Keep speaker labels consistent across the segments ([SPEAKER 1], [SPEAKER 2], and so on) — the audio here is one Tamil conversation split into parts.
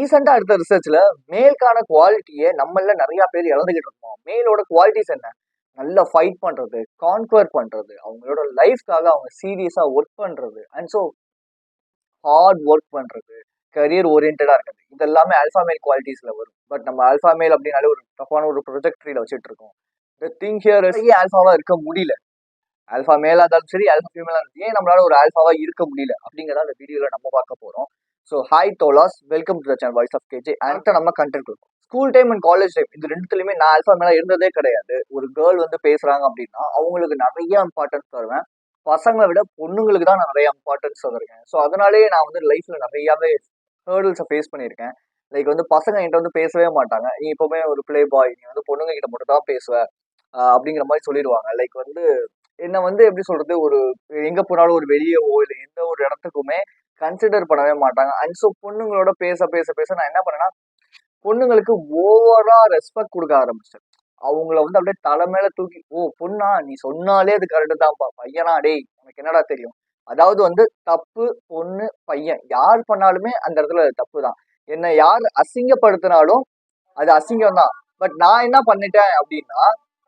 [SPEAKER 1] ரீசெண்டா எடுத்த ரிசர்ச்ல மேல்கான குவாலிட்டியை நம்மள நிறைய பேர் இழந்துகிட்டு இருக்கோம். மேலோட குவாலிட்டிஸ் என்ன? நல்லா ஃபைட் பண்றது, கான்குவர் பண்றது, அவங்களோட லைஃப்காக அவங்க சீரியஸா ஒர்க் பண்றது, அண்ட் ஸோ ஹார்ட் ஒர்க் பண்றது, கரியர் ஓரியன்டா இருக்கிறது. இது எல்லாமே ஆல்ஃபா மேல் குவாலிட்டிஸ்ல வரும். பட் நம்ம ஆல்ஃபா மேல் அப்படின்னாலே ஒரு தப்பான ஒரு ப்ரொஜெக்டரியில வச்சுட்டு இருக்கோம். த திங் ஹியர் இஸ் ஆல்ஃபாவா இருக்க முடியல. ஆல்ஃபா மேலா இருந்தாலும் சரி, ஆல்ஃபா ஃபீமேலா இருந்தாலும் ஏன் நம்மளால ஒரு ஆல்ஃபாவா இருக்க முடியல அப்படிங்கிறத அந்த வீடியோல நம்ம பார்க்க போறோம். ஸோ ஹாய் தோலாஸ், welcome to the channel voice of KJ. And நம்ம கண்டென்ட் கொடுக்கும். School time and college time இது ரெண்டுத்துலயுமே நான் ஆல்ஃபா மேலா இருந்ததே கிடையாது. ஒரு கேர்ள் வந்து பேசுறாங்க அப்படின்னா அவங்களுக்கு நிறைய இம்பார்ட்டன்ஸ் தருவேன். பசங்களை விட பொண்ணுங்களுக்கு தான் நான் நிறைய இம்பார்ட்டன்ஸ் தந்திருக்கேன். ஸோ அதனாலேயே நான் வந்து லைஃப்ல நிறையாவே ஹேர்டில்ஸை ஃபேஸ் பண்ணியிருக்கேன். லைக் வந்து பசங்க என்கிட்ட வந்து பேசவே மாட்டாங்க. நீ எப்பவுமே ஒரு பிளே பாய், நீ வந்து பொண்ணுங்க கிட்ட மட்டும் தான் பேசுவ அப்படிங்கிற மாதிரி சொல்லிடுவாங்க. லைக் வந்து என்ன வந்து எப்படி சொல்றது, ஒரு எங்க போனாலும் ஒரு வெளியவோ இல்லை எந்த ஒரு இடத்துக்குமே கன்சிடர் பண்ணவே மாட்டாங்க. அண்ட் ஸோ பொண்ணுங்களோட பேச பேச பேச நான் என்ன பண்ணேன்னா பொண்ணுங்களுக்கு ஓவரா ரெஸ்பெக்ட் கொடுக்க ஆரம்பிச்சேன். அவங்கள வந்து அப்படியே தலை மேல தூக்கி, ஓ பொண்ணா நீ சொன்னாலே அது கரெக்டு தான்ப்பா, பையனா டேய் உனக்கு என்னடா தெரியும். அதாவது வந்து தப்பு பொண்ணு பையன் யார் பண்ணாலுமே அந்த இடத்துல தப்பு தான். என்னை யார் அசிங்கப்படுத்தினாலும் அது அசிங்கம் தான். பட் நான் என்ன பண்ணிட்டேன் அப்படின்னா,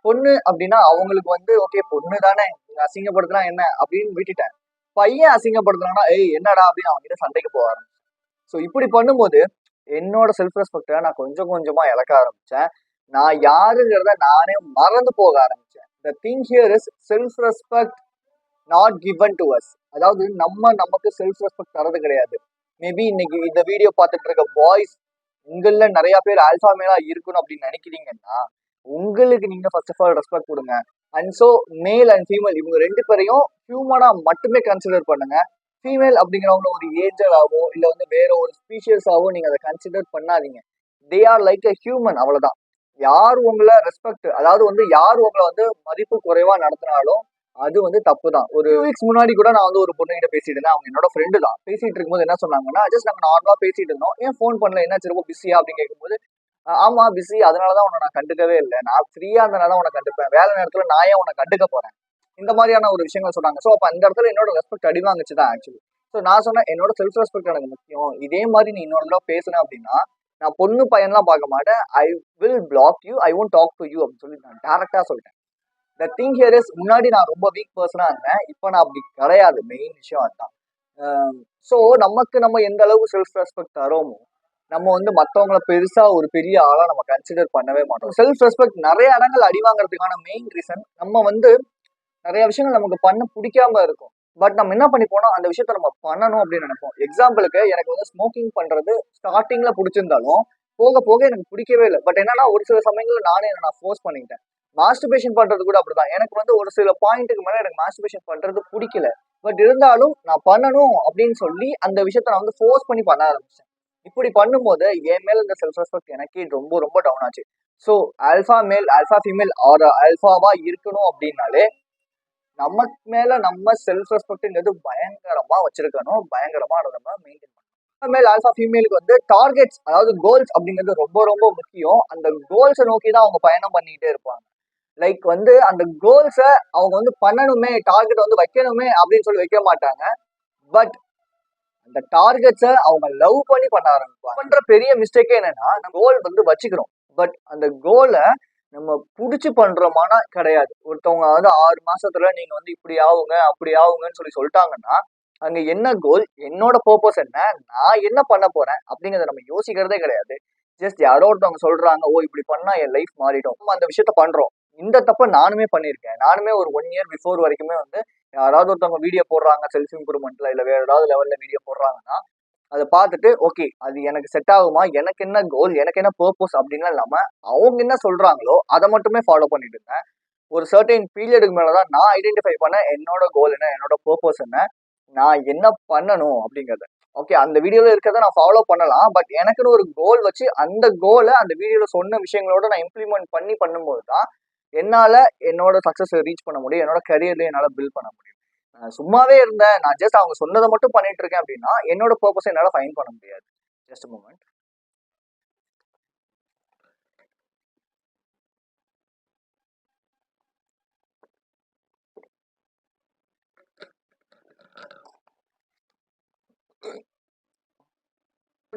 [SPEAKER 1] பொண்ணு அப்படின்னா அவங்களுக்கு வந்து ஓகே பொண்ணு தானே, நீங்க அசிங்கப்படுத்தினா என்ன அப்படின்னு விட்டுட்டேன். பையன் அசிங்கப்படுத்தினானா ஏய் என்னடா அப்படின்னு அவங்க கிட்ட சண்டைக்கு போக ஆரம்பிச்சேன். ஸோ இப்படி பண்ணும்போது என்னோட செல்ஃப் ரெஸ்பெக்டை நான் கொஞ்சம் கொஞ்சமா இழக்க ஆரம்பிச்சேன். நான் யாருங்கிறத நானே மறந்து போக ஆரம்பிச்சேன். The thing here is self respect not given to us. அதாவது நமக்கு செல்ஃப் ரெஸ்பெக்ட் தரது கிடையாது. மேபி இன்னைக்கு இந்த வீடியோ பார்த்துட்டு இருக்க பாய்ஸ் உங்கள நிறைய பேர் ஆல்ஃபா மேலா இருக்கணும் அப்படின்னு நினைக்கிறீங்கன்னா உங்களுக்கு நீங்க ஃபர்ஸ்ட் ஆஃப் ஆல் ரெஸ்பெக்ட் கொடுங்க. And so male and female இவங்க ரெண்டு பேரையும் ஹியூமனா மட்டுமே கன்சிடர் பண்ணுங்க. ஃபீமேல் அப்படிங்கிறவங்க ஒரு ஏஞ்சலாவோ இல்ல வந்து வேற ஒரு ஸ்பீஷியஸாவோ நீங்க அதை கன்சிடர் பண்ணாதீங்க. They are like a human, அவ்வளவுதான். யார் உங்களை ரெஸ்பெக்ட், அதாவது வந்து யார் உங்களை வந்து மதிப்பு குறைவா நடத்தினாலும் அது வந்து தப்பு தான். ஒரு வீக்ஸ் முன்னாடி கூட நான் வந்து ஒரு பொண்ணு கிட்ட பேசிட்டு இருந்தேன். அவங்க என்னோட ஃப்ரெண்டு தான். பேசிட்டு இருக்கும்போது என்ன சொன்னாங்கன்னா, ஜஸ்ட் நாங்க நார்மலா பேசிட்டு இருந்தோம், ஏன் ஃபோன் பண்ணல, என்ன ரொம்ப பிஸியா அப்படின்னு கேட்கும்போது, ஆமா பிஸி, அதனாலதான் உன்னை நான் கண்டுக்கவே இல்லை, நான் ஃப்ரீயா இருந்தனால உன்னை கண்டுப்பேன், வேலை நேரத்துல நான் ஏன் உன்னை கண்டுக்க போறேன், இந்த மாதிரியான ஒரு விஷயங்கள் சொன்னாங்க. ஸோ அப்ப அந்த இடத்துல என்னோட ரெஸ்பெக்ட் அடிவாங்குச்சு தான் ஆக்சுவலி. ஸோ நான் சொன்னேன் என்னோட செல்ஃப் ரெஸ்பெக்ட் எனக்கு முக்கியம். இதே மாதிரி நீ இன்னொரு தடவை பேசுனேன் அப்படின்னா நான் பொண்ணு பையன்லாம் பார்க்க மாட்டேன், I will block you, I won't talk to you அப்படின்னு சொல்லி நான் டேரக்டா சொல்லிட்டேன். த திங் ஹியர் இஸ் முன்னாடி நான் ரொம்ப வீக் பர்சனா இருந்தேன், இப்போ நான் அப்படி கிடையாது. மெயின் விஷயம் அதுதான். ஸோ நமக்கு நம்ம எந்த அளவுக்கு செல்ஃப் ரெஸ்பெக்ட் தரோமோ நம்ம வந்து மற்றவங்களை பெருசா ஒரு பெரிய ஆளா நம்ம கன்சிடர் பண்ணவே மாட்டோம். செல்ஃப் ரெஸ்பெக்ட் நிறைய இடங்கள் அடி வாங்குறதுக்கான மெயின் ரீசன் நம்ம வந்து நிறைய விஷயங்கள் நமக்கு பண்ண பிடிக்காம இருக்கும். பட் நம்ம என்ன பண்ணிப்போனா அந்த விஷயத்த நம்ம பண்ணணும் அப்படின்னு நினைப்போம். எக்ஸாம்பிளுக்கு எனக்கு வந்து ஸ்மோக்கிங் பண்றது ஸ்டார்டிங்ல பிடிச்சிருந்தாலும் போக போக எனக்கு பிடிக்கவே இல்லை. பட் என்னன்னா ஒரு சில சமயங்கள்ல நானே நான் ஃபோர்ஸ் பண்ணிக்கிட்டேன். மாஸ்டர்பேஷன் பண்றது கூட அப்படிதான். எனக்கு வந்து ஒரு சில பாயிண்ட்டுக்கு மேல எனக்கு மாஸ்டர்பேஷன் பண்றது பிடிக்கல. பட் இருந்தாலும் நான் பண்ணணும் அப்படின்னு சொல்லி அந்த விஷயத்த நான் வந்து ஃபோர்ஸ் பண்ணி பண்ண ஆரம்பிச்சேன். இப்படி பண்ணும்போது என் மேல இந்த செல்ஃப் ரெஸ்பெக்ட் எனக்கே ரொம்ப ரொம்ப டவுன் ஆச்சு. So alpha male alpha female R ஆல்ஃபாவா இருக்கணும் அப்படின்னாலே நமக்கு மேல நம்ம செல்ஃப் ரெஸ்பெக்ட்ங்கிறது பயங்கரமா வச்சிருக்கணும், பயங்கரமா அதை நம்ம மெயின்டைன் பண்ணணும். மேல் ஆல்ஃபா ஃபீமேலுக்கு வந்து டார்கெட்ஸ், அதாவது கோல்ஸ் அப்படிங்கிறது ரொம்ப ரொம்ப முக்கியம். அந்த கோல்ஸை நோக்கி தான் அவங்க பயணம் பண்ணிக்கிட்டே இருப்பாங்க. லைக் வந்து அந்த கோல்ஸை அவங்க வந்து பண்ணணுமே, டார்கெட் வந்து வைக்கணுமே அப்படின்னு சொல்லி வைக்க மாட்டாங்க. பட் அந்த டார்கெட்ஸை அவங்க லவ் பண்ணி பண்ண ஆரம்பிப்பாங்க. பண்ற பெரிய மிஸ்டேக்கே என்னன்னா நம்ம கோல் வந்து வச்சுக்கிறோம், பட் அந்த கோலை நம்ம புடிச்சு பண்றோமானா கிடையாது. ஒருத்தவங்க வந்து 6 மாசத்துல நீங்க வந்து இப்படி ஆகுங்க அப்படி ஆகுங்கன்னு சொல்லி சொல்லிட்டாங்கன்னா அங்க என்ன கோல், என்னோட பர்பஸ் என்ன, நான் என்ன பண்ண போறேன் அப்படிங்கறத நம்ம யோசிக்கிறதே கிடையாது. ஜஸ்ட் யாரோ ஒருத்தவங்க சொல்றாங்க, ஓ இப்படி பண்ணா என் லைஃப் மாறிடும், நம்ம அந்த விஷயத்த பண்றோம். இந்த தப்ப நானுமே பண்ணியிருக்கேன். நானுமே ஒரு 1 இயர் பிஃபோர் வரைக்குமே வந்து யாராவது ஒருத்தவங்க வீடியோ போடுறாங்க செல்ஃப் இம்ப்ரூவ்மெண்ட்ல இல்ல வேற ஏதாவது லெவல்ல வீடியோ போடுறாங்கன்னா அதை பார்த்துட்டு ஓகே அது எனக்கு செட் ஆகுமா, எனக்கு என்ன கோல், எனக்கு என்ன பர்பஸ் அப்படின்லாம் இல்லாம அவங்க என்ன சொல்றாங்களோ அதை மட்டுமே ஃபாலோ பண்ணிட்டு இருந்தேன். ஒரு சர்டைன் பீரியடுக்கு மேலதான் நான் ஐடென்டிஃபை பண்ண என்னோட கோல் என்ன, என்னோட பர்பஸ் என்ன, நான் என்ன பண்ணணும் அப்படிங்கறத. ஓகே அந்த வீடியோல இருக்கிறத நான் ஃபாலோ பண்ணலாம், பட் எனக்குன்னு ஒரு கோல் வச்சு அந்த கோலை அந்த வீடியோல சொன்ன விஷயங்களோட நான் இம்ப்ளிமெண்ட் பண்ணி பண்ணும்போது தான் என்னால என்னோட சக்சஸ் ரீச் பண்ண முடியும், என்னோட கரியர்ல என்னால பில்ட் பண்ண முடியும். சும்மாவே இருந்தேன், நான் ஜஸ்ட் அவங்க சொன்னதை மட்டும் பண்ணிட்டு இருக்கேன் அப்படின்னா என்னோட பர்பஸ் என்னால ஃபைன் பண்ண முடியாது. Just moment.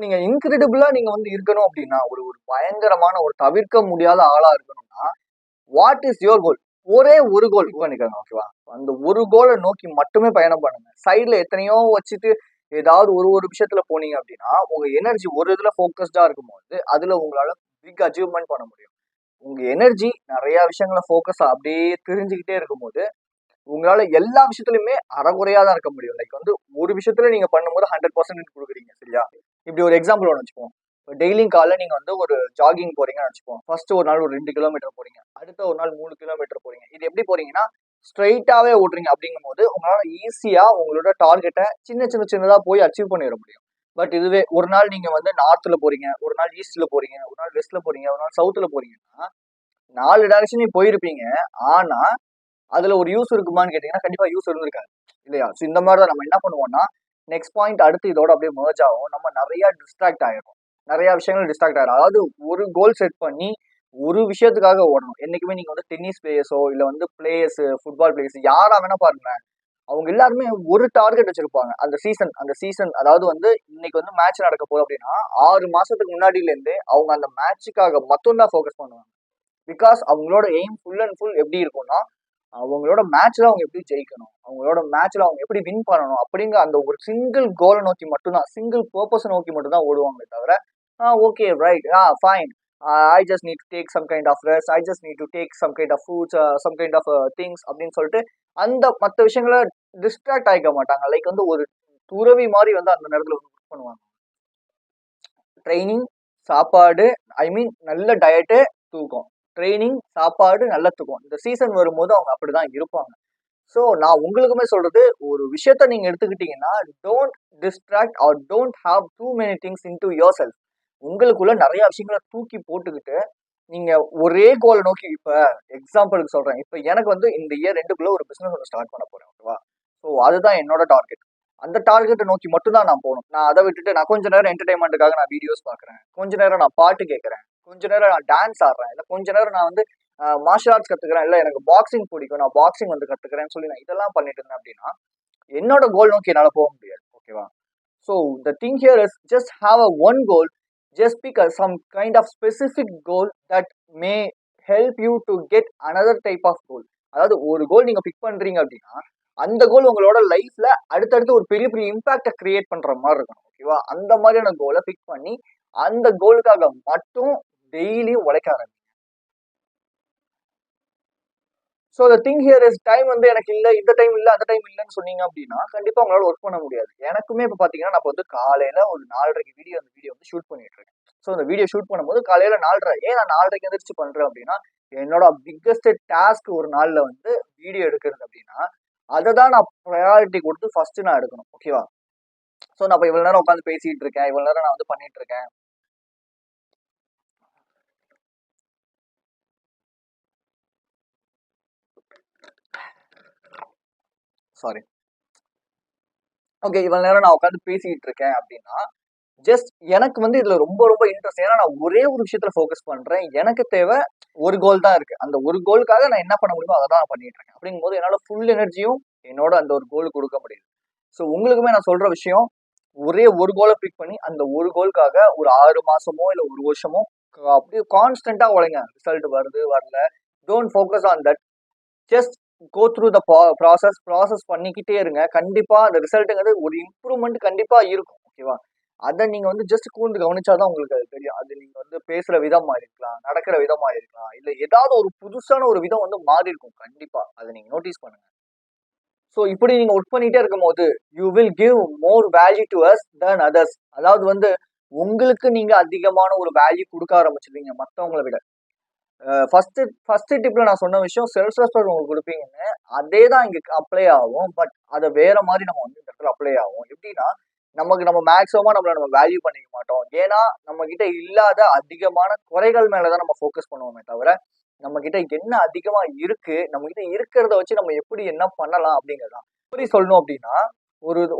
[SPEAKER 1] நீங்க இன்கிரெடிபிளா நீங்க வந்து இருக்கணும் அப்படின்னா, ஒரு ஒரு பயங்கரமான ஒரு தவிர்க்க முடியாத ஆளா இருக்கணும்னா, வாட் இஸ் யுவர் கோல்? ஒரே ஒரு கோல் பண்ணிக்கோங்க. ஓகேவா? அந்த ஒரு கோலை நோக்கி மட்டுமே பயணம் பண்ணுங்க. சைடுல எத்தனையோ வச்சுட்டு ஏதாவது ஒரு ஒரு விஷயத்துல போனீங்க அப்படின்னா, உங்க எனர்ஜி ஒரு இதுல ஃபோக்கஸ்டா இருக்கும்போது, அதுல உங்களால பிக் அச்சீவ்மெண்ட் பண்ண முடியும். உங்க எனர்ஜி நிறைய விஷயங்கள ஃபோக்கஸ் அப்படியே தெரிஞ்சுக்கிட்டே இருக்கும்போது, உங்களால எல்லா விஷயத்துலயுமே அறகுறையா தான் இருக்க முடியும். லைக் வந்து ஒரு விஷயத்துல நீங்க பண்ணும்போது 100% கொடுக்குறீங்க. சரியா? இப்படி ஒரு எக்ஸாம்பிள் ஒன்று வச்சுப்போம். டெய்லியும் காலைல நீங்க வந்து ஒரு ஜாகிங் போறீங்கன்னு வச்சுப்போம். ஃபர்ஸ்ட் ஒரு நாள் ஒரு 2 கிலோமீட்டர் போறீங்க. அடுத்த ஒரு நாள் 3 கிலோமீட்டர் போறீங்க. இது எப்படி போறீங்கன்னா, ஸ்ட்ரைட்டாவே ஓடுறீங்க அப்படிங்கும்போது, உங்களால ஈஸியா உங்களோட டார்கெட்டை சின்னதா போய் அச்சீவ் பண்ணிட முடியும். பட் இதுவே ஒரு நாள் நீங்க வந்து நார்த்ல போறீங்க, ஒரு நாள் ஈஸ்ட்ல போறீங்க, ஒரு நாள் வெஸ்ட்ல போறீங்க, ஒரு நாள் சவுத்ல போறீங்கன்னா 4 டைரக்ஷன்லயும் போயிருப்பீங்க. ஆனா அதுல ஒரு யூஸ் இருக்குமான்னு கேட்டீங்கன்னா கண்டிப்பா யூஸ் இருந்திருக்காது இல்லையா? ஸோ இந்த மாதிரி தான் நம்ம என்ன பண்ணுவோம்னா, நெக்ஸ்ட் பாயிண்ட் அடுத்து இதோட அப்படியே மர்ஜ் ஆகும். நம்ம நிறைய டிஸ்ட்ராக்ட் ஆயிரும். நிறைய விஷயங்கள் டிஸ்ட்ராக்ட் ஆயிரும். அதாவது ஒரு கோல் செட் பண்ணி ஒரு விஷயத்துக்காக ஓடணும். என்னைக்குமே நீங்க வந்து டென்னிஸ் பிளேயர்ஸோ இல்ல வந்து பிளேயர்ஸ், ஃபுட்பால் பிளேயர்ஸ் யாரா வேணா பாருங்க. அவங்க எல்லாருமே ஒரு டார்கெட் வச்சிருப்பாங்க. அந்த சீசன் அதாவது வந்து இன்னைக்கு வந்து மேட்ச் நடக்க போகுது அப்படின்னா 6 மாசத்துக்கு முன்னாடில இருந்தே அவங்க அந்த மேட்சுக்காக மட்டும் தான் ஃபோக்கஸ் பண்ணுவாங்க. பிகாஸ் அவங்களோட எய்ம் ஃபுல் அண்ட் ஃபுல் எப்படி இருக்கும்னா, அவங்களோட மேட்ச்ல அவங்க எப்படி ஜெயிக்கணும், அவங்களோட மேட்ச்ல அவங்க எப்படி வின் பண்ணணும் அப்படிங்கிற அந்த ஒரு சிங்கிள் கோலை நோக்கி மட்டும்தான், சிங்கிள் பர்பஸை நோக்கி மட்டும் தான் ஓடுவாங்களே தவிர, okay right fine, I just need to take some kind of rest, I just need to take some kind of foods, some kind of things அப்படின்னு சொல்லிட்டு அந்த மற்ற விஷயங்களை டிஸ்ட்ராக்ட் ஆகிக்க மாட்டாங்க. லைக் வந்து ஒரு துறவி மாதிரி வந்து அந்த நேரத்துல வந்து work பண்ணுவாங்க. ட்ரைனிங், சாப்பாடு, ஐ மீன் நல்ல டயட்டு, தூக்கம். ட்ரைனிங், சாப்பாடு, நல்ல தூக்கம். இந்த சீசன் வரும்போது அவங்க அப்படிதான் இருப்பாங்க. ஸோ நான் உங்களுக்குமே சொல்றது, ஒரு விஷயத்த நீங்க எடுத்துக்கிட்டீங்கன்னா, don't distract or don't have too many things into yourself. உங்களுக்குள்ள நிறைய விஷயங்களை தூக்கி போட்டுக்கிட்டு, நீங்க ஒரே கோலை நோக்கி இப்ப எக்ஸாம்பிளுக்கு சொல்றேன். இப்ப எனக்கு வந்து இந்த இயர் ரெண்டுக்குள்ள ஒரு பிசினஸ் ஒன்று ஸ்டார்ட் பண்ண போறேன். ஓகேவா? ஸோ அதுதான் என்னோட டார்கெட். அந்த டார்கெட்டை நோக்கி மட்டும் தான் நான் போகணும். நான் அதை விட்டுட்டு நான் கொஞ்ச நேரம் என்டர்டைன்மெண்ட்டுக்காக நான் வீடியோஸ் பார்க்குறேன், கொஞ்ச நேரம் நான் பாட்டு கேட்கறேன், கொஞ்ச நேரம் நான் டான்ஸ் ஆடுறேன், இல்லை கொஞ்ச நேரம் நான் வந்து மார்ஷல் ஆர்ட்ஸ் கத்துக்கிறேன், இல்லை எனக்கு பாக்ஸிங் பிடிக்கும் நான் பாக்ஸிங் வந்து கத்துக்கிறேன்னு சொல்லி நான் இதெல்லாம் பண்ணிட்டு இருந்தேன் அப்படின்னா என்னோட கோல் நோக்கி என்னால் போக முடியாது. ஓகேவா? So the thing here is just have a one goal, just pick some kind of specific goal that may help you to get another type of goal. அதாவது ஒரு கோல் நீங்க பிக் பண்றீங்க அப்படின்னா அந்த கோல் உங்களோட லைஃப்ல அடுத்தடுத்து ஒரு பெரிய பெரிய இம்பாக்டை கிரியேட் பண்ற மாதிரி இருக்கணும். ஓகேவா? அந்த மாதிரியான கோலை பிக் பண்ணி அந்த கோலுக்காக மட்டும் டெய்லி உழைக்க ஆரம்பிங்க. So the thing here is time வந்து எனக்கு இல்லை, இந்த டைம் இல்லை, அந்த டைம் இல்லைன்னு சொன்னீங்க அப்படின்னா கண்டிப்பா உங்களால ஒர்க் பண்ண முடியாது. எனக்குமே இப்போ பாத்தீங்கன்னா நான் வந்து காலையில ஒரு 4:30 வீடியோ வந்து ஷூட் பண்ணிட்டு இருக்கேன். ஸோ அந்த வீடியோ ஷூட் பண்ணும்போது காலையில 4:30, ஏன் நான் 4:30 எந்திரிச்சு பண்றேன் அப்படின்னா என்னோட பிக்கஸ்ட் டாஸ்க் ஒரு நாள்ல வந்து வீடியோ எடுக்கிறது அப்படின்னா அதை தான் நான் ப்ரையாரிட்டி கொடுத்து ஃபர்ஸ்ட் நான் எடுக்கணும். ஓகேவா? ஸோ நான் இப்போ இவ்வளவு நேரம் உட்காந்து பேசிட்டு இருக்கேன், இவ்வளவு நேரம் நான் வந்து பண்ணிட்டு இருக்கேன். சாரி. ஓகே, இவ்வளவு நேரம் நான் உட்காந்து பேசிட்டு இருக்கேன் அப்படின்னா ஜஸ்ட் எனக்கு வந்து இதுல ரொம்ப ரொம்ப இன்ட்ரெஸ்ட். ஏன்னா நான் ஒரே ஒரு விஷயத்துல ஃபோக்கஸ் பண்றேன். எனக்கு தேவை ஒரு கோல் தான் இருக்கு. அந்த ஒரு கோலுக்காக நான் என்ன பண்ண முடியுமோ அதை தான் நான் பண்ணிட்டு இருக்கேன். அப்படிங்கும்போது என்னால ஃபுல் எனர்ஜியும் என்னோட அந்த ஒரு கோலுக்கு கொடுக்க முடியுது. ஸோ உங்களுக்குமே நான் சொல்ற விஷயம், ஒரே ஒரு கோலை பிக் பண்ணி அந்த ஒரு கோலுக்காக ஒரு 6 மாசமோ இல்ல ஒரு வருஷமோ அப்படியே கான்ஸ்டன்டா உழைங்க. ரிசல்ட் வருது வரல, don't focus on that. Just go through the process பண்ணிக்கிட்டே இருங்க. கண்டிப்பா அந்த ரிசல்ட்டுங்கிறது ஒரு இம்ப்ரூவ்மெண்ட் கண்டிப்பா இருக்கும். ஓகேவா? அதை நீங்க வந்து ஜஸ்ட் கூர்ந்து கவனிச்சாதான் உங்களுக்கு அது தெரியும். அது நீங்க வந்து பேசுற விதம் மாறி இருக்கலாம், நடக்கிற விதம் மாறி இருக்கலாம், இல்ல ஏதாவது ஒரு புதுசான ஒரு விதம் வந்து மாறி இருக்கும். கண்டிப்பா அதை நீங்க நோட்டீஸ் பண்ணுங்க. ஸோ இப்படி நீங்க ஒர்க் பண்ணிட்டே இருக்கும் போது you will give more value to us then others. அதாவது வந்து உங்களுக்கு நீங்க அதிகமான ஒரு வேல்யூ கொடுக்க ஆரம்பிச்சிருவீங்க மற்றவங்களை விட. ஃபர்ஸ்ட் டிப்ல நான் சொன்ன விஷயம் செல்ஃப் ரெஸ்பெக்ட் உங்களுக்கு கொடுப்பீங்கன்னு, அதே தான் இங்க அப்ளை ஆகும். பட் அதை வேற மாதிரி நம்ம வந்து இந்த இடத்துல அப்ளை ஆகும். எப்படின்னா நம்ம மேக்ஸிமமா நம்ம வேல்யூ பண்ணிக்க மாட்டோம். ஏன்னா நம்ம கிட்ட இல்லாத அதிகமான குறைகள் மேலதான் நம்ம ஃபோக்கஸ் பண்ணுவோமே தவிர நம்ம கிட்ட என்ன அதிகமா இருக்கு, நம்ம கிட்ட இருக்கிறத வச்சு நம்ம எப்படி என்ன பண்ணலாம் அப்படிங்கறதான். எப்படி சொல்லணும் அப்படின்னா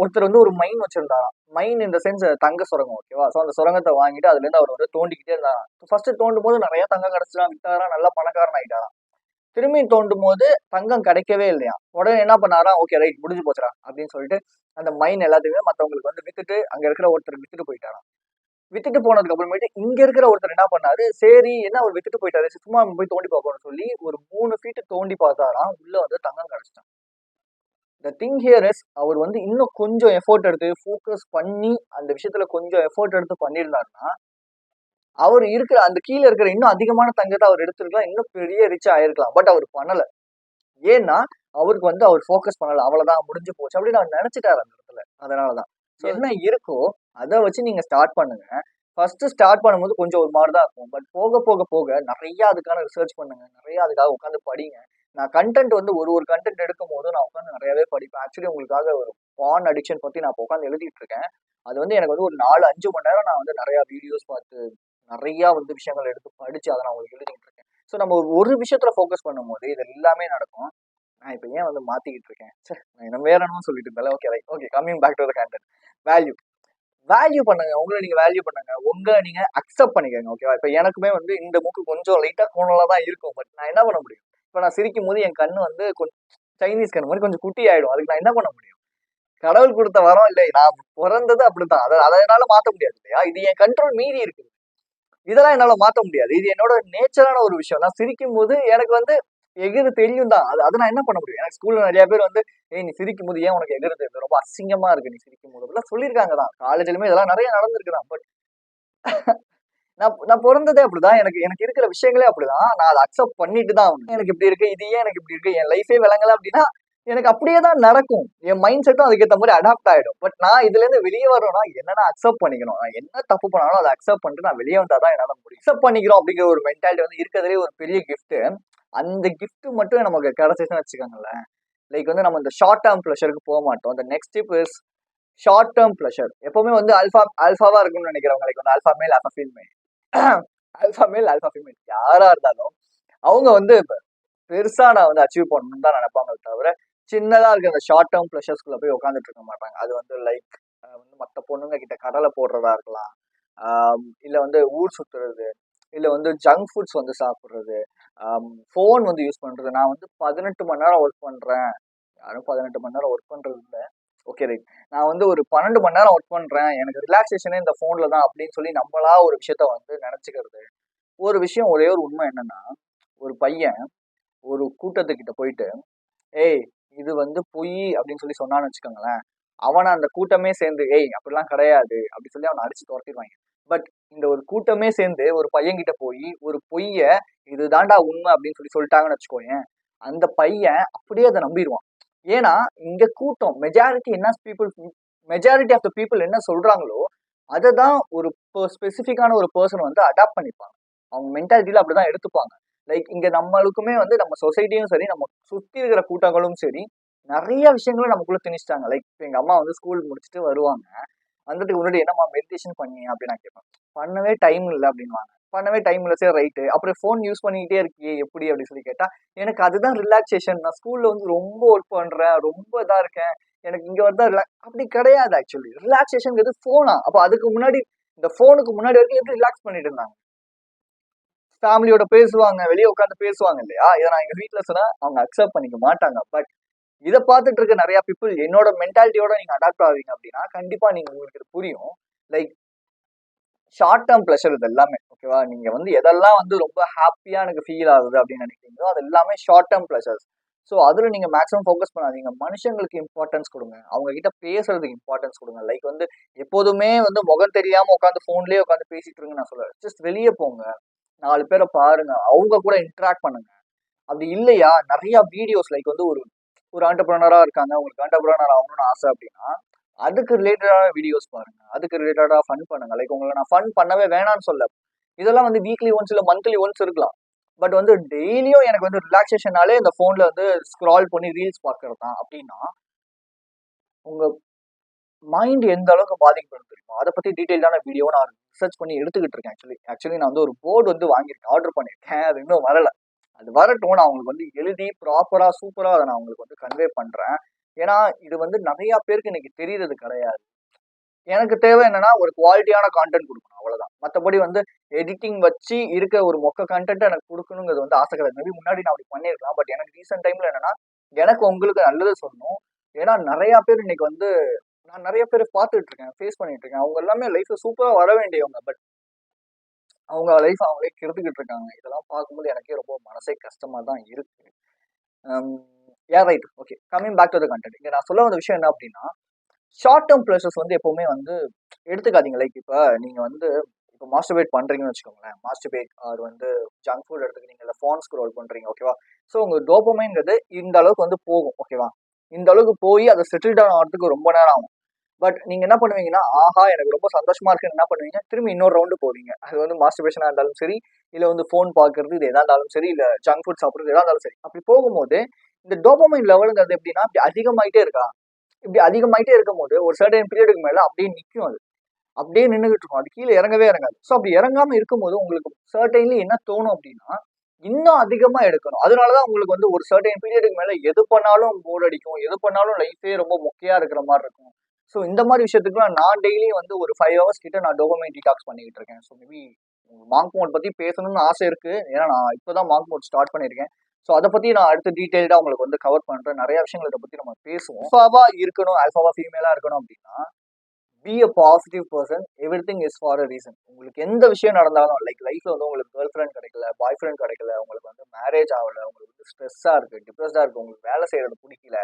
[SPEAKER 1] ஒருத்தர் வந்து ஒரு மைன் வச்சிருந்தாராம். மைன் இந்த சென்ஸ் தங்க சுரங்கம். ஓகேவா? ஸோ அந்த சுரங்கத்தை வாங்கிட்டு அதுல இருந்து அவர் வந்து தோண்டிக்கிட்டே இருந்தாராம். ஃபர்ஸ்ட் தோண்டும் போது நிறைய தங்கம் கிடைச்சிலாம், வித்தாரா, நல்லா பணக்காரன் ஆயிட்டாராம். திரும்பி தோண்டும் போது தங்கம் கிடைக்கவே இல்லையா. உடனே என்ன பண்ணாரா, ஓகே ரைட் முடிஞ்சு போச்சுடா அப்படின்னு சொல்லிட்டு அந்த மைன் எல்லாத்தையுமே மத்தவங்களுக்கு வந்து வித்துட்டு அங்க இருக்கிற ஒருத்தருக்கு வித்துட்டு போயிட்டாராம். வித்துட்டு போனதுக்கு அப்புறமேட்டு இங்க இருக்கிற ஒருத்தர் என்ன பண்ணாரு, சரி என்ன அவர் வித்துட்டு போயிட்டாரு, சும்மா போய் தோண்டி பார்ப்போம்னு சொல்லி ஒரு 3 ஃபீட் தோண்டி பார்த்தாராம். உள்ள வந்து தங்கம் கிடைச்சிட்டான். த திங் ஹியர் இஸ் அவர் வந்து இன்னும் கொஞ்சம் எஃபோர்ட் எடுத்து ஃபோக்கஸ் பண்ணி அந்த விஷயத்துல கொஞ்சம் எஃபோர்ட் எடுத்து பண்ணியிருந்தாருன்னா, அவர் இருக்கிற அந்த கீழ இருக்கிற இன்னும் அதிகமான தங்கத்தை அவர் எடுத்திருக்கலாம். இன்னும் பெரிய ரிச் ஆயிருக்கலாம். பட் அவர் பண்ணல. ஏன்னா, அவருக்கு வந்து அவர் ஃபோக்கஸ் பண்ணல. அவ்வளவுதான் முடிஞ்சு போச்சு அப்படின்னு அவர் நினைச்சிட்டாரு அந்த இடத்துல. அதனாலதான். என்ன இருக்கோ அத வச்சு நீங்க ஸ்டார்ட் பண்ணுங்க. ஃபர்ஸ்ட் ஸ்டார்ட் பண்ணும்போது கொஞ்சம் ஒரு மாதிரி தான் இருக்கும். பட் போக போக போக நிறைய அதுக்கான ரிசர்ச் பண்ணுங்க. நிறைய அதுக்காக உட்காந்து படிங்க. நான் கண்டென்ட் வந்து ஒரு கண்டென்ட் எடுக்கும் போது நான் உட்காந்து நிறையவே படிப்பேன். ஆக்சுவலி உங்களுக்காக ஒரு பான் அடிக்ஷன் பத்தி நான் இப்போ உட்காந்து எழுதிட்டு இருக்கேன். அது வந்து எனக்கு வந்து ஒரு 4-5 மணி நேரம் நான் வந்து நிறைய வீடியோஸ் பார்த்து நிறைய வந்து விஷயங்கள் எடுத்து படிச்சு அதை நான் உங்களுக்கு எழுதிட்டு இருக்கேன். ஸோ நம்ம ஒரு விஷயத்துல ஃபோக்கஸ் பண்ணும்போது இது எல்லாமே நடக்கும். நான் இப்போ ஏன் வந்து மாத்திக்கிட்டு இருக்கேன், நான் என்ன வேற என்னமோ சொல்லிட்டு இருந்தேன். Okay right, okay, coming back to the content. Value value பண்ணுங்க. உங்களை நீங்க வேல்யூ பண்ணுங்க. உங்களை நீங்க அக்செப்ட் பண்ணிக்கோங்க. ஓகேவா? இப்போ எனக்குமே வந்து இந்த மூக்கு கொஞ்சம் லைட்டா கோணலா தான் இருக்கும். பட் நான் என்ன பண்ண முடியும்? இப்போ நான் சிரிக்கும் போது என் கண்ணு வந்து கொஞ்சம் சைனீஸ் கண்ணு மாதிரி கொஞ்சம் குட்டி ஆயிடும். அதுக்கு நான் என்ன பண்ண முடியும்? கடவுள் கொடுத்த வரம் இல்லை. நான் பிறந்தது அப்படித்தான். அதை என்னால மாத்த முடியாது இல்லையா? இது என் கண்ட்ரோல் மீறி இருக்குது. இதெல்லாம் என்னால மாத்த முடியாது. இது என்னோட நேச்சரான ஒரு விஷயம். நான் சிரிக்கும் போது எனக்கு வந்து எகிறு தெரியும் தான். அதை நான் என்ன பண்ண முடியும்? எனக்கு ஸ்கூல்ல நிறைய பேர் வந்து, ஏய் நீ சிரிக்கும் போது ஏன் உனக்கு எகிறு தெரியுது? ரொம்ப அசிங்கமா இருக்கு நீ சிரிக்கும் போது அப்படிலாம் சொல்லியிருக்காங்க தான். காலேஜ்லயுமே இதெல்லாம் நிறைய நடந்திருக்குதான். பட் நான் பிறந்ததே அப்படிதான். எனக்கு இருக்கிற விஷயங்களே அப்படிதான். நான் அதை அக்செப்ட் பண்ணிட்டு தான் ஆகணும். எனக்கு இப்படி இருக்கு, இது ஏன் எனக்கு இப்படி இருக்கு, என் லைஃபே விளங்கல அப்படின்னா எனக்கு அப்படியே தான் நடக்கும். என் மைண்ட் செட்டும் அதுக்கேற்ற மாதிரி அடாப்ட் ஆயிடும். பட் நான் இதுல இருந்து வெளியே வரணும்னா என்னன்னா அக்செப்ட் பண்ணிக்கணும். நான் என்ன தப்பு பண்ணாலும் அதை அக்செப்ட் பண்ணிட்டு நான் வெளியே வந்தாதான் என்னால முடியும். அக்செப்ட் பண்ணிக்கிறோம் அப்படிங்கிற ஒரு மென்டாலிட்டி வந்து இருக்கிறதுலே ஒரு பெரிய கிஃப்ட். அந்த கிஃப்ட் மட்டும் நமக்கு கிடைச்சிச்சுன்னு வச்சுக்கோங்களேன். லைக் வந்து நம்ம இந்த ஷார்ட் டேர்ம் ப்ளஷருக்கு போக மாட்டோம். இந்த next tip is short term pleasure. எப்பவுமே வந்து ஆல்ஃபாவா இருக்கும்னு நினைக்கிறவங்க, லைக் வந்து alpha male alpha female, alpha male alpha female யாரா இருந்தாலும் அவங்க வந்து பெருசா நான் வந்து அச்சீவ் பண்ணணும்னு தான் நினைப்பாங்க தவிர சின்னதா இருக்க அந்த ஷார்ட் டேர்ம் ப்ளஷர்ஸ்குள்ள போய் உட்காந்துட்டு இருக்க மாட்டாங்க. அது வந்து லைக் வந்து மற்ற பொண்ணுங்க கிட்ட கடலை போடுறதா இருக்கலாம், இல்ல வந்து ஊர் சுத்துறது, இல்ல வந்து ஜங்க் ஃபுட்ஸ் வந்து சாப்பிடுறது, ஃபோன் வந்து யூஸ் பண்றது. நான் வந்து 18 மணி நேரம் ஒர்க் பண்றேன். யாரும் 18 மணி நேரம் ஒர்க் பண்றது இல்லை. Okay right. நான் வந்து ஒரு 12 மணி நேரம் ஒர்க் பண்றேன், எனக்கு ரிலாக்ஸேஷனே இந்த போன்ல தான் அப்படின்னு சொல்லி நம்மளா ஒரு விஷயத்த வந்து நினைச்சுக்கிறது. ஒரு விஷயம், ஒரே ஒரு உண்மை என்னன்னா, ஒரு பையன் ஒரு கூட்டத்துக்கிட்ட போயிட்டு, ஏய் இது வந்து பொய் அப்படின்னு சொல்லி சொன்னான்னு வச்சுக்கோங்களேன், அவனை அந்த கூட்டமே சேர்ந்து ஏய் அப்படிலாம் கிடையாது அப்படின்னு சொல்லி அவனை அடிச்சு துரத்திடுவாங்க. பட் இந்த ஒரு கூட்டமே சேர்ந்து ஒரு பையன் கிட்ட போய் ஒரு பொய்ய இதுதான்டா உண்மை அப்படின்னு சொல்லி சொல்லிட்டாங்கன்னு வச்சுக்கோங்க, அந்த பையன் அப்படியே அதை நம்பிடுவான். ஏன்னா இங்க கூட்டம் மெஜாரிட்டி ஆஃப் த பீப்புள் என்ன சொல்றாங்களோ அதை தான் ஒரு ஸ்பெசிஃபிக்கான ஒரு பர்சன் வந்து அடாப்ட் பண்ணிப்பாங்க. அவங்க மென்டாலிட்டியில அப்படிதான் எடுத்துப்பாங்க. லைக் இங்க நம்மளுக்குமே வந்து நம்ம சொசைட்டியும் சரி, நம்ம சுத்தி இருக்கிற கூட்டங்களும் சரி, நிறைய விஷயங்களும் நமக்குள்ள திணிச்சிட்டாங்க. லைக் எங்க அம்மா வந்து ஸ்கூல் முடிச்சுட்டு வருவாங்க. வந்துட்டு முன்னாடி என்னம்மா மெடிடேஷன் பண்ணி அப்படின்னு நான் கேட்பேன். பண்ணவே டைம் இல்லை அப்படின்வாங்க. பண்ணவே டைம் இல்லை, சரி ரைட்டு. அப்புறம் ஃபோன் யூஸ் பண்ணிக்கிட்டே இருக்கியே எப்படி அப்படின்னு சொல்லி கேட்டா, எனக்கு அதுதான் ரிலாக்ஸேஷன். நான் ஸ்கூல்ல வந்து ரொம்ப ஒர்க் பண்றேன், ரொம்ப இதா இருக்கேன், எனக்கு இங்க வந்தா அப்படி கிடையாது. ஆக்சுவலி ரிலாக்ஸேஷன் போனா அப்ப அதுக்கு முன்னாடி இந்த போனுக்கு முன்னாடி வரைக்கும் எப்படி ரிலாக்ஸ் பண்ணிட்டு இருந்தாங்க? ஃபேமிலியோட பேசுவாங்க, வெளியே உட்காந்து பேசுவாங்க இல்லையா? இதை நான் எங்க வீட்டுல சொன்னா அவங்க அக்செப்ட் பண்ணிக்க மாட்டாங்க. பட் இதை பார்த்துட்டு இருக்க நிறைய பீப்புள் என்னோட மென்டாலிட்டியோட நீங்க அடாப்ட் ஆவீங்க அப்படின்னா கண்டிப்பா உங்களுக்கு இது புரியும். லைக் ஷார்ட் டேர்ம் ப்ளஷர் இது எல்லாமே. ஓகேவா? நீங்க வந்து எதெல்லாம் வந்து ரொம்ப ஹாப்பியா எனக்கு ஃபீல் ஆகுது அப்படின்னு நினைக்கிறீங்களோ அது எல்லாமே ஷார்ட் டேர்ம் ப்ளஷர்ஸ். ஸோ அதுல நீங்க மேக்ஸிமம் ஃபோக்கஸ் பண்ணாதீங்க. மனுஷங்களுக்கு இம்பார்ட்டன்ஸ் கொடுங்க, அவங்க கிட்ட பேசுறதுக்கு இம்பார்ட்டன்ஸ் கொடுங்க. லைக் வந்து எப்போதுமே வந்து முகம் தெரியாம உட்காந்து போன்லயே உட்காந்து பேசிட்டு இருங்க நான் சொல்லுவேன். ஜஸ்ட் வெளியே போங்க, 4 பேரை பாருங்க, அவங்க கூட இன்டராக்ட் பண்ணுங்க. அப்படி இல்லையா நிறைய வீடியோஸ் லைக் வந்து ஒரு ஒரு ஆண்டர்பிரனரா இருக்காங்க, உங்களுக்கு ஆண்டர்பிரனர் ஆகணும்னு ஆசை அப்படின்னா அதுக்கு ரிலேட்டடான வீடியோஸ் பாருங்க, அதுக்கு ரிலேட்டடா ஃபன் பண்ணுங்க. லைக் உங்களை நான் ஃபன் பண்ணவே வேணாம்னு சொல்ல. இதெல்லாம் வந்து வீக்லி ஒன்ஸ் இல்ல மந்த்லி ஒன்ஸ் இருக்கலாம். பட் வந்து டெய்லியும் எனக்கு வந்து ரிலாக்ஸேஷனாலே இந்த போன்ல வந்து ஸ்க்ரால் பண்ணி ரீல்ஸ் பார்க்கறது தான் அப்படின்னா உங்க மைண்ட் எந்த அளவுக்கு பாதிக்கப்படும் தெரியுமா? அதை பத்தி டீடைல்டான வீடியோ நான் ரிசர்ச் பண்ணி எடுத்துக்கிட்டு இருக்கேன். ஆக்சுவலி நான் வந்து ஒரு போர்டு வந்து வாங்கியிருக்கேன், ஆர்டர் பண்ணியிருக்கேன். அது இன்னும் வரல. அது வரட்டும், நான் உங்களுக்கு வந்து எழுதி ப்ராப்பரா சூப்பரா அதை நான் உங்களுக்கு வந்து கன்வே பண்றேன். ஏன்னா இது வந்து நிறைய பேருக்கு இன்னைக்கு தெரியறது கிடையாது. எனக்கு தேவை என்னன்னா ஒரு குவாலிட்டியான கான்டென்ட் கொடுக்கணும், அவ்வளவுதான். மற்றபடி வந்து எடிட்டிங் வச்சு இருக்க ஒரு மொக்க கண்டென்ட் எனக்கு கொடுக்கணுங்கிறது வந்து ஆசை கிடையாது. மேபி முன்னாடி நான் அப்படி பண்ணிருக்கலாம். பட் எனக்கு ரீசெண்ட் டைம்ல என்னன்னா எனக்கு உங்களுக்கு நல்லது சொல்லணும். ஏன்னா நிறைய பேர் இன்னைக்கு வந்து நான் நிறைய பேர் பார்த்துட்டு இருக்கேன், ஃபேஸ் பண்ணிட்டு இருக்கேன். அவங்க எல்லாமே லைஃப்ல சூப்பரா வர வேண்டியவங்க. பட் அவங்க லைஃப் அவங்களே கெடுத்துக்கிட்டு இருக்காங்க. இதெல்லாம் பார்க்கும்போது எனக்கே ரொம்ப மனசே கஷ்டமா தான் இருக்கு. Right. Okay, coming back to the content. இங்க நான் சொல்ல வந்த விஷயம் என்ன அப்படின்னா, ஷார்ட் டேர்ம் ப்ளஷர்ஸ் வந்து எப்பவுமே வந்து எடுத்துக்காதீங்க. லைக் இப்போ நீங்க வந்து இப்போ மாஸ்டர்பேட் பண்றீங்கன்னு வச்சுக்கோங்களேன். மாஸ்டர்பேட் ஆர் வந்து ஜங்க் ஃபுட் எடுத்துக்கிறீங்க, இல்லை ஃபோன் ஸ்க்ரோல் பண்றீங்க, ஓகேவா? ஸோ உங்க டோபமைன்ங்கிறது இந்த அளவுக்கு வந்து போகும், ஓகேவா? இந்த அளவுக்கு போய் அதை செட்டில் டவுன் ஆகிறதுக்கு ரொம்ப நேரம் ஆகும். பட் நீங்க என்ன பண்ணுவீங்கன்னா, ஆஹா எனக்கு ரொம்ப சந்தோஷமா இருக்குன்னு என்ன பண்ணுவீங்க, திரும்பி இன்னொரு ரவுண்டு போவீங்க. அது வந்து மாஸ்டர்பேஷனா இருந்தாலும் சரி, இல்ல வந்து ஃபோன் பார்க்கறது இது எதா இருந்தாலும் சரி, இல்ல ஜங்க் ஃபுட் சாப்பிடுறது எதா இருந்தாலும் சரி. அப்படி போகும்போது இந்த டோபமைன் லெவலுங்கிறது எப்படின்னா இப்படி அதிகமாயிட்டே இருக்கா. இப்படி அதிகமாயிட்டே இருக்கும்போது ஒரு சர்டன் பீரியடுக்கு மேல அப்படியே நிற்கும். அது அப்படியே நின்றுகிட்டு இருக்கும். அது கீழே இறங்கவே இறங்காது. ஸோ அப்படி இறங்காம இருக்கும்போது உங்களுக்கு சர்டைன்லி என்ன தோணும் அப்படின்னா, இன்னும் அதிகமா எடுக்கணும். அதனாலதான் உங்களுக்கு வந்து ஒரு சர்டைன் பீரியடுக்கு மேல எது பண்ணாலும் போர் அடிக்கும், எது பண்ணாலும் லைஃபே ரொம்ப மொக்கையா இருக்கிற மாதிரி இருக்கும். ஸோ இந்த மாதிரி விஷயத்துக்குலாம் நான் டெய்லியும் வந்து ஒரு 5 hours கிட்ட நான் டோபமைன் டீடாக்ஸ் பண்ணிக்கிட்டு இருக்கேன். ஸோ மேபி மாங்க் மோட் பத்தி பேசணும்னு ஆசை இருக்கு. ஏன்னா நான் இப்பதான் மாங்க் மோட் ஸ்டார்ட் பண்ணியிருக்கேன். ஸோ அதை பத்தி நான் அடுத்த டீடைல்டா உங்களுக்கு வந்து கவர் பண்றேன். நிறைய விஷயங்கள் இதை பத்தி நம்ம பேசுவோம். ஆல்பாவா இருக்கணும், ஆல்பாவா ஃபீமேலா இருக்கணும் அப்படின்னா be a positive person. Every thing is for a reason. உங்களுக்கு எந்த விஷயம் நடந்தாலும், லைக் லைஃப்ல வந்து உங்களுக்கு கேர்ள் ஃப்ரெண்ட் கிடைக்கல, பாய் ஃப்ரெண்ட் கிடைக்கல, உங்களுக்கு வந்து மேரேஜ் ஆகல, உங்களுக்கு வந்து ஸ்ட்ரெஸ்ஸா இருக்கு, டிப்ரெஸ்டா இருக்கு, உங்களுக்கு வேலை செய்யறது பிடிக்கல,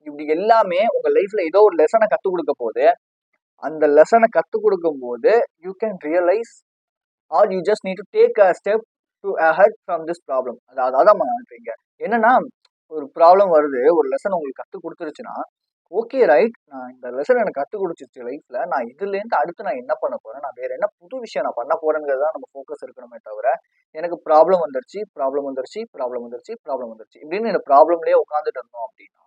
[SPEAKER 1] இப்படி எல்லாமே உங்க லைஃப்ல ஏதோ ஒரு லெசனை கத்துக் கொடுக்க போது, அந்த லெசனை கத்துக் கொடுக்கும் போது you can realise are you just need to take a step to ahead from this problem. அதான் நினைக்கிறீங்க. என்னன்னா ஒரு ப்ராப்ளம் வருது, ஒரு லெசன் உங்களுக்கு கற்றுக் கொடுத்துருச்சுன்னா, ஓகே ரைட், நான் இந்த லெசன் எனக்கு கற்றுக் கொடுத்துருச்சு லைஃப்ல, நான் இதுலேருந்து அடுத்து நான் என்ன பண்ண போறேன், நான் வேற என்ன புது விஷயம் நான் பண்ண போறேங்கிறது தான் நம்ம ஃபோக்கஸ் இருக்கணுமே தவிர, எனக்கு ப்ராப்ளம் வந்துருச்சு, ப்ராப்ளம் வந்துருச்சு, ப்ராப்ளம் வந்துருச்சு, ப்ராப்ளம் வந்துருச்சு இப்படின்னு இந்த ப்ராப்ளம்லேயே உட்காந்துட்டு இருந்தோம் அப்படின்னா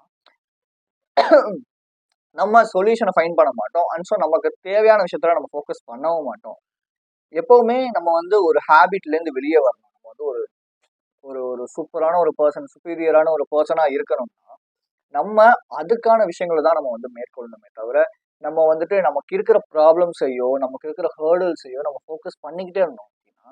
[SPEAKER 1] நம்ம சொல்யூஷனை ஃபைன் பண்ண மாட்டோம். அண்ட் ஸோ நமக்கு தேவையான விஷயத்துல நம்ம ஃபோக்கஸ் பண்ணவும் மாட்டோம். எப்பவுமே நம்ம வந்து ஒரு ஹேபிட்லேருந்து வெளியே வரணும். நம்ம வந்து ஒரு ஒரு ஒரு சூப்பரான ஒரு பர்சன், சுப்பீரியரான ஒரு பர்சனா இருக்கணும்னா நம்ம அதுக்கான விஷயங்களை தான் நம்ம வந்து மேற்கொள்ளணுமே தவிர, நம்ம வந்துட்டு நமக்கு இருக்கிற ப்ராப்ளம்ஸையோ, நமக்கு இருக்கிற ஹேர்டல்ஸையோ நம்ம ஃபோக்கஸ் பண்ணிக்கிட்டே இருந்தோம் அப்படின்னா,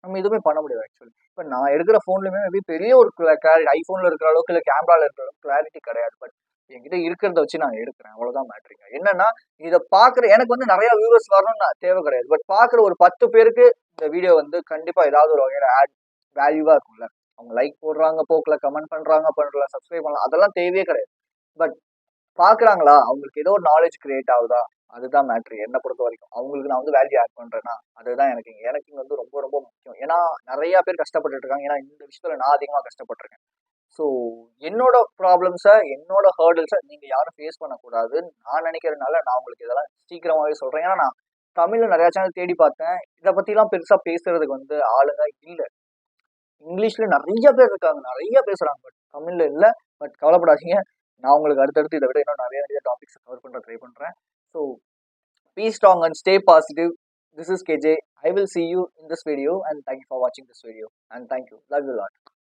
[SPEAKER 1] நம்ம எதுவுமே பண்ண முடியாது ஆக்சுவலி. இப்போ நான் எடுக்கிற ஃபோன்லையுமே மேபி பெரிய ஒரு கிளாரிட்டி ஐஃபோனில் இருக்கிற அளவுக்கு இல்லை கேமராவில் இருக்கிற அளவுக்கு கிளாரிட்டி கிடையாது. பட் என்கிட்ட இருக்கிறத வச்சு நான் எடுக்கிறேன், அவ்வளோதான் மேட்ரிங்க. என்னன்னா இதை பார்க்குற எனக்கு வந்து நிறைய வியூவர்ஸ் வரணும்னு தேவை கிடையாது. பட் பார்க்குற ஒரு 10 பேருக்கு இந்த வீடியோ வந்து கண்டிப்பாக ஏதாவது ஒரு வகையில் ஆட் வேல்யூவாக இருக்கும்ல. அவங்க லைக் போடுறாங்க போக்கல, கமெண்ட் பண்றாங்க பண்ணல, சப்ஸ்கிரைப் பண்ணலாம், அதெல்லாம் தேவையே கிடையாது. பட் பாக்குறாங்களா, அவங்களுக்கு ஏதோ ஒரு நாலேஜ் கிரியேட் ஆகுதா, அதுதான் மேட்ரு என்ன பொறுத்த வரைக்கும். அவங்களுக்கு நான் வந்து வேல்யூ ஆட் பண்றேன்னா அதுதான் எனக்கு இங்க வந்து ரொம்ப ரொம்ப முக்கியம். ஏன்னா நிறைய பேர் கஷ்டப்பட்டுட்டு இருக்காங்க. ஏன்னா இந்த விஷயத்துல நான் அதிகமா கஷ்டப்பட்டிருக்கேன். ஸோ என்னோட ப்ராப்ளம்ஸை, என்னோட ஹேர்டல்ஸை நீங்க யாரும் ஃபேஸ் பண்ணக்கூடாதுன்னு நான் நினைக்கிறதுனால நான் உங்களுக்கு இதெல்லாம் சீக்கிரமாவே சொல்றேன். ஏன்னா நான் தமிழ்ல நிறைய சேனல் தேடி பார்த்தேன், இதை பத்திலாம் பெருசா பேசுறதுக்கு வந்து ஆளுங்க இல்லை. இங்கிலீஷ்ல நிறைய பேர் இருக்காங்க, நிறைய பேசுறாங்க. பட் தமிழ்ல இல்ல. பட் கவலைப்படாதீங்க, நான் உங்களுக்கு அடுத்தடுத்து இதை விட இன்னும் நிறைய நிறைய டாபிக்ஸ் கவர் பண்ண ட்ரை பண்றேன். So be strong and stay positive. This is KJ. I will see you in this video and thank you for watching this video and thank you. Love you a lot.